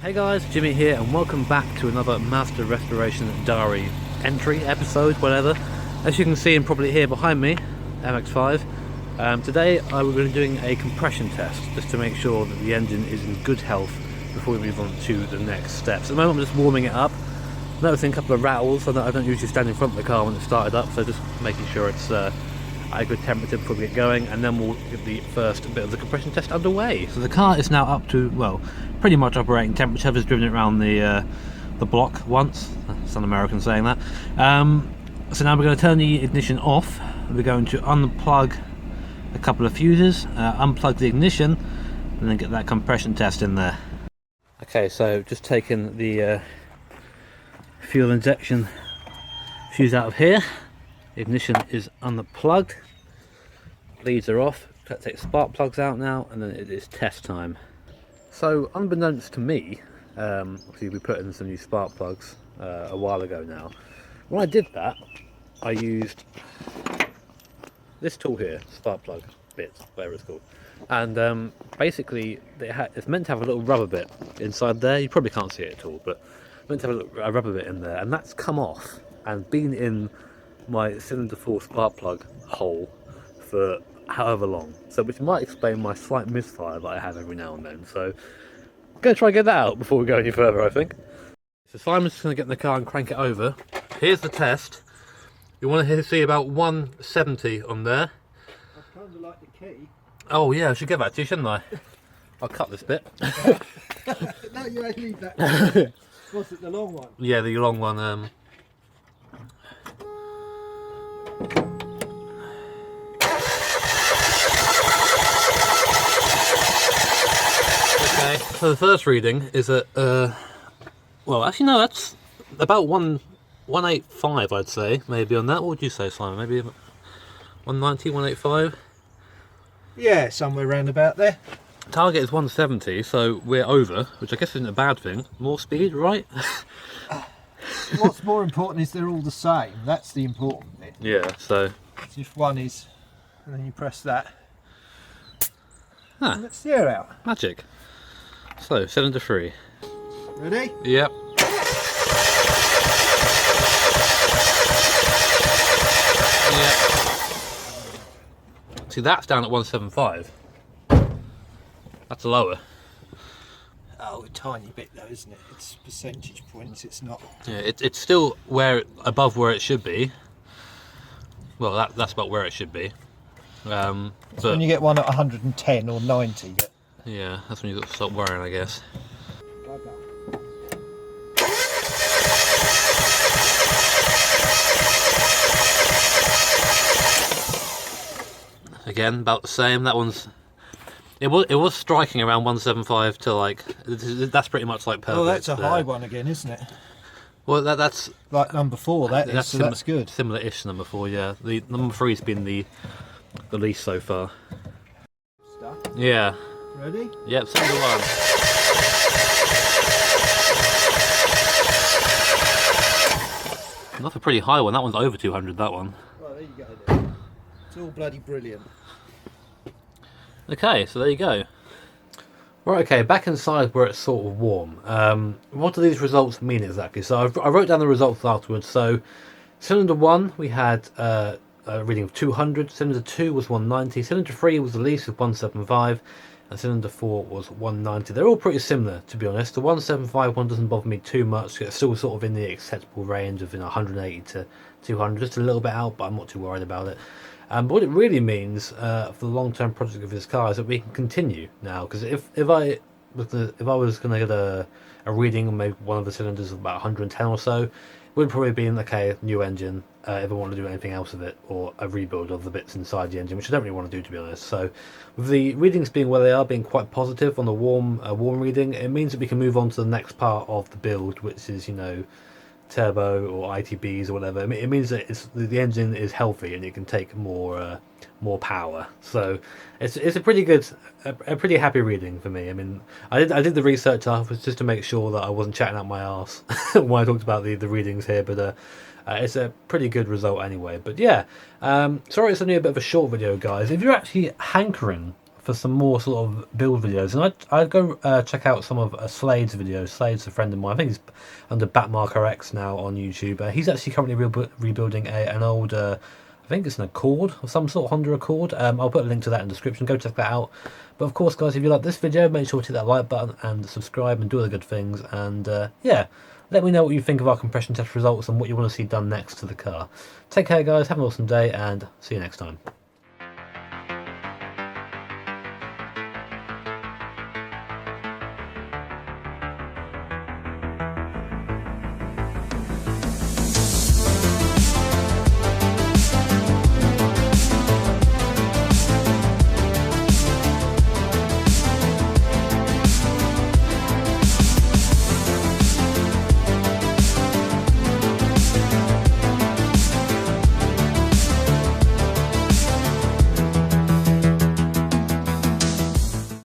Hey guys, Jimmy here and welcome back to another Master Restoration Diary entry, episode, whatever. As you can see and probably hear behind me, MX-5. Today we're going to be doing a compression test just to make sure that the engine is in good health before we move on to the next steps. At the moment I'm just warming it up, noticing a couple of rattles. I don't usually stand in front of the car when it's started up, so just making sure it's at a good temperature before we get going, and then we'll get the first bit of the compression test underway. So the car is now up to, well, pretty much operating temperature. I've just driven it around the block once. That's an American saying that. So now we're going to turn the ignition off. We're going to unplug a couple of fuses, unplug the ignition, and then get that compression test in there. Okay, so just taking the fuel injection fuse out of here. Ignition is unplugged, leads are off. Let's take spark plugs out now, and then it is test time. So unbeknownst to me, obviously we put in some new spark plugs a while ago now. When I did that, I used this tool here, spark plug bits, whatever it's called, and basically it's meant to have a little rubber bit inside there. You probably can't see it at all, but it's meant to have a rubber bit in there, and that's come off and been in my cylinder 4 spark plug hole for however long, so which might explain my slight misfire that I have every now and then. So I'm going to try and get that out before we go any further, I think. So Simon's just going to get in the car and crank it over. Here's the test. You want to see about 170 on there. I kind of like the key. Oh yeah, I should get that to you, shouldn't I? I'll cut this bit. No, you ain't leave that. What's it, the long one? Yeah, the long one. Okay, so the first reading is at, well, actually no, that's about 185, I'd say, maybe on that. What would you say, Simon? Maybe 190, 185? Yeah, somewhere round about there. Target is 170, so we're over, which I guess isn't a bad thing. More speed, right? What's more important is they're all the same. That's the important bit. Yeah, so... If one is, and then you press that, Huh. and let's the air out. Magic. So, cylinder 3. Ready? Yep. Yep. See, that's down at 175. That's lower. Oh, a tiny bit though, isn't it? It's percentage points, it's not. Yeah, it's still above where it should be. Well, that's about where it should be. But When you get one at 110 or 90. yeah, that's when you've got to stop worrying, I guess. Again, about the same. That one's... It was striking around 175 to like... That's pretty much like perfect. Oh, that's a high one again, isn't it? Well, that's... Like number 4, so that's good. Similar-ish to number 4, yeah. The number 3's been the least so far. Stuff. Yeah. Ready? Yep, cylinder 1. Not a pretty high one. That one's over 200, that one. Well, there you go then. It's all bloody brilliant. Okay, so there you go. Right, okay, back inside where it's sort of warm. What do these results mean exactly? So I wrote down the results afterwards. So cylinder 1, we had a reading of 200. Cylinder 2 was 190. Cylinder 3 was the least with 175. And cylinder 4 was 190. They're all pretty similar, to be honest. The 175 one doesn't bother me too much. It's still sort of in the acceptable range of 180 to 200. Just a little bit out, but I'm not too worried about it. But what it really means for the long-term project of this car is that we can continue now. Because if I was going to get a reading on maybe one of the cylinders of about 110 or so, it would probably be okay, new engine. If I want to do anything else with it, or a rebuild of the bits inside the engine, which I don't really want to do, to be honest. So, with the readings being where they are, being quite positive on the warm reading, it means that we can move on to the next part of the build, which is turbo or ITBs or whatever. I mean, it means that the engine is healthy and it can take more power. So it's a pretty good, a pretty happy reading for me. I mean, I did the research afterwards just to make sure that I wasn't chatting out my arse when I talked about the readings here, but it's a pretty good result anyway. But yeah, sorry it's only a bit of a short video, guys. If you're actually hankering for some more sort of build videos, and I'd go check out some of Slade's videos. Slade's a friend of mine. I think he's under Batmarker X now on YouTube. He's actually currently rebuilding an old, I think it's an Accord or some sort of Honda Accord. I'll put a link to that in the description. Go check that out. But of course, guys, if you like this video, make sure to hit that like button and subscribe and do all the good things. And yeah, let me know what you think of our compression test results and what you want to see done next to the car. Take care, guys. Have an awesome day, and see you next time.